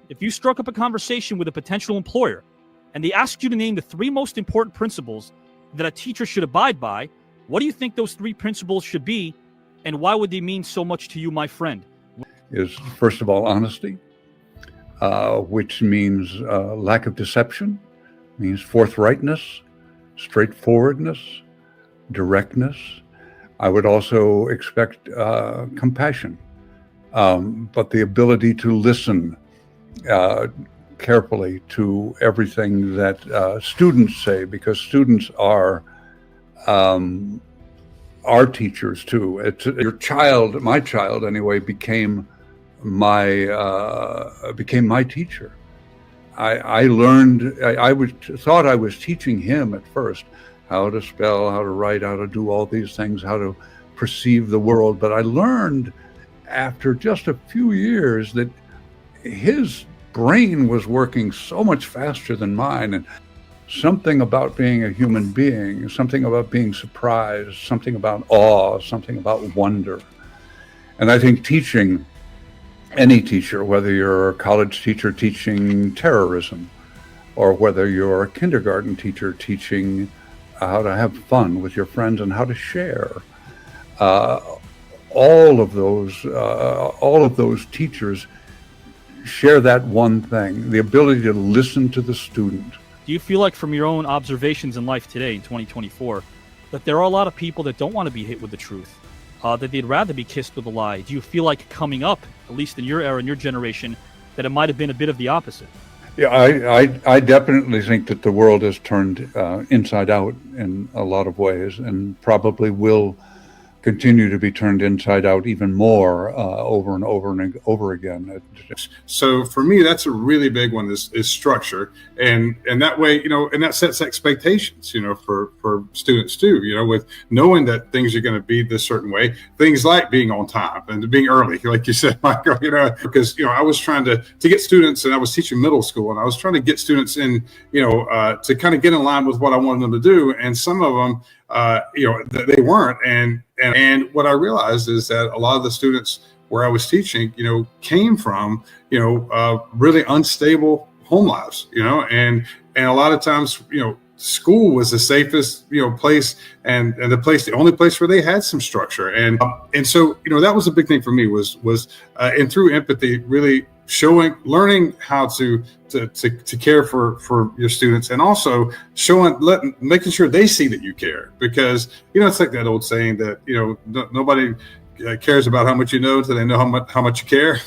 if you struck up a conversation with a potential employer and they asked you to name the 3 most important principles that a teacher should abide by, what do you think those 3 principles should be, and why would they mean so much to you, my friend? Is, first of all, honesty, which means lack of deception, means forthrightness, straightforwardness, directness. I would also expect compassion, but the ability to listen carefully to everything that students say, because students are teachers too. Your child, my child anyway, became my teacher. I learned. Thought I was teaching him at first how to spell, how to write, how to do all these things, how to perceive the world. But I learned after just a few years that his brain was working so much faster than mine, and something about being a human being, something about being surprised, something about awe, something about wonder. And I think teaching, any teacher, whether you're a college teacher teaching terrorism, or whether you're a kindergarten teacher teaching how to have fun with your friends and how to share, all of those teachers share that one thing: the ability to listen to the student. Do you feel like, from your own observations in life today in 2024, that there are a lot of people that don't want to be hit with the truth, that they'd rather be kissed with a lie? Do you feel like coming up, at least in your era, in your generation, that it might have been a bit of the opposite? Yeah, I definitely think that the world has turned inside out in a lot of ways, and probably will continue to be turned inside out even more over and over and over again. So for me, that's a really big one, is structure. And that way, and that sets expectations, for students too, with knowing that things are going to be this certain way, things like being on time and being early, like you said, Michael, because, I was trying to get students, and I was teaching middle school, and I was trying to get students in, to kind of get in line with what I wanted them to do. And some of them, they weren't. And what I realized is that a lot of the students where I was teaching, came from, really unstable home lives, and a lot of times, school was the safest, place, and the only place where they had some structure. And so, that was a big thing for me was and through empathy, really learning how to care for your students, and also making sure they see that you care, because it's like that old saying that nobody cares about how much you know until they know how much you care.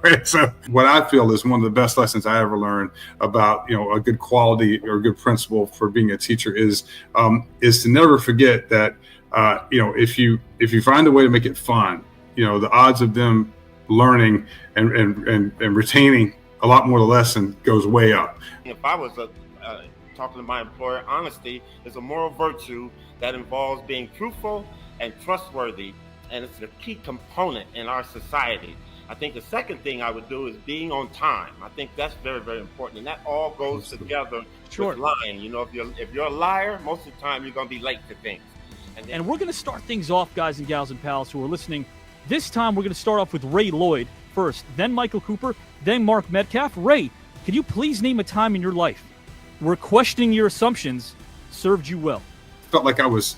Right? So what I feel is one of the best lessons I ever learned about a good quality or a good principle for being a teacher is to never forget that if you find a way to make it fun, the odds of them learning and retaining a lot more of the lesson goes way up. If I was talking to my employer, honesty is a moral virtue that involves being truthful and trustworthy, and it's a key component in our society. I think the second thing I would do is being on time. I think that's very, very important, and that all goes together with lying. If you're a liar, most of the time you're going to be late to things. And we're going to start things off, guys and gals and pals who are listening. This time we're going to start off with Ray Lloyd first, then Michael Cooper, then Mark Metcalf. Ray, could you please name a time in your life where questioning your assumptions served you well? Felt like I was,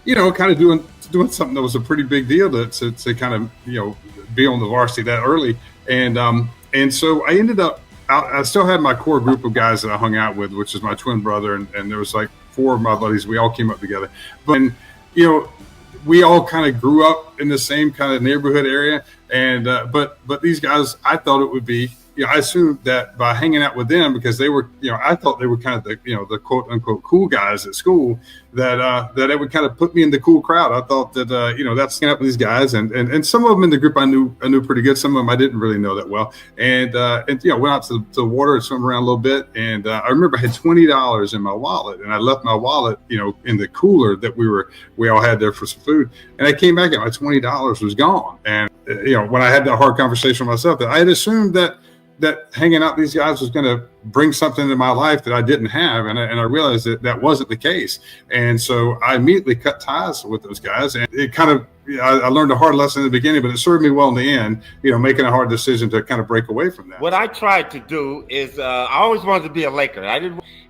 kind of doing something that was a pretty big deal to kind of, be on the varsity that early. And so I ended up, I still had my core group of guys that I hung out with, which is my twin brother. And there was like 4 of my buddies. We all came up together. But, we all kind of grew up in the same kind of neighborhood area. And, but these guys, I thought it would be, I assumed that by hanging out with them, because they were, I thought they were kind of the, the quote unquote cool guys at school, that it would kind of put me in the cool crowd. I thought that, that's hanging out with these guys, and some of them in the group I knew pretty good. Some of them I didn't really know that well. And went out to the water and swim around a little bit. And I remember I had $20 in my wallet, and I left my wallet, in the cooler that we all had there for some food. And I came back and my $20 was gone. And, when I had that hard conversation with myself, that I had assumed that hanging out with these guys was going to bring something into my life that I didn't have. And I realized that that wasn't the case. And so I immediately cut ties with those guys. And it kind of, I learned a hard lesson in the beginning, but it served me well in the end, making a hard decision to kind of break away from that. What I tried to do is I always wanted to be a Laker.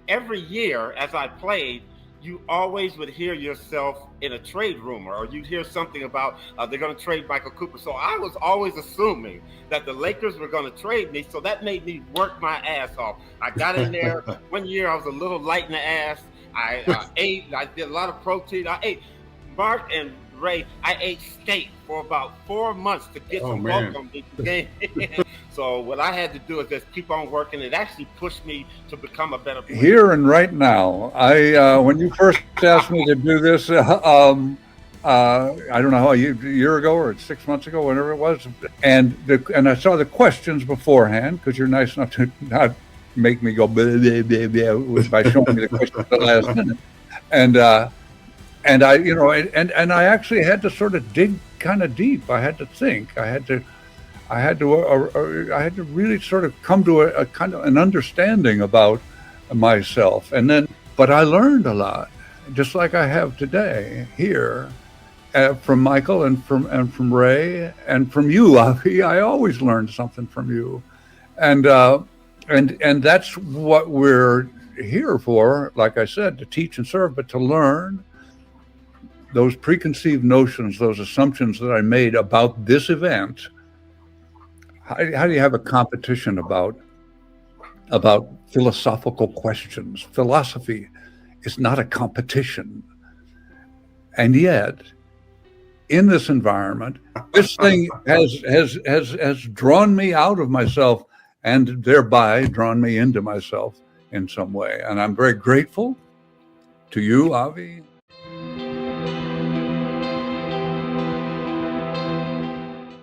Every year as I played, you always would hear yourself in a trade rumor, or you'd hear something about they're going to trade Michael Cooper. So I was always assuming that the Lakers were going to trade me. So that made me work my ass off. I got in there. One year I was a little light in the ass. I ate. I did a lot of protein. I ate. Mark and Ray, I ate steak for about 4 months to get some bulk on the game. So what I had to do is just keep on working. It actually pushed me to become a better player. Here and right now, when you first asked me to do this, I don't know how, a year ago or 6 months ago, whenever it was, and I saw the questions beforehand, because you're nice enough to not make me go blah, blah, blah, blah, by showing me the questions at the last minute, and I actually had to sort of dig kind of deep. I had to think. I had to really sort of come to a kind of an understanding about myself, but I learned a lot, just like I have today here, from Michael and from Ray and from you, Avi. I always learned something from you, and that's what we're here for. Like I said, to teach and serve, but to learn. Those preconceived notions, those assumptions that I made about this event. How do you have a competition about philosophical questions? Philosophy is not a competition. And yet, in this environment, this thing has drawn me out of myself and thereby drawn me into myself in some way. And I'm very grateful to you, Avi,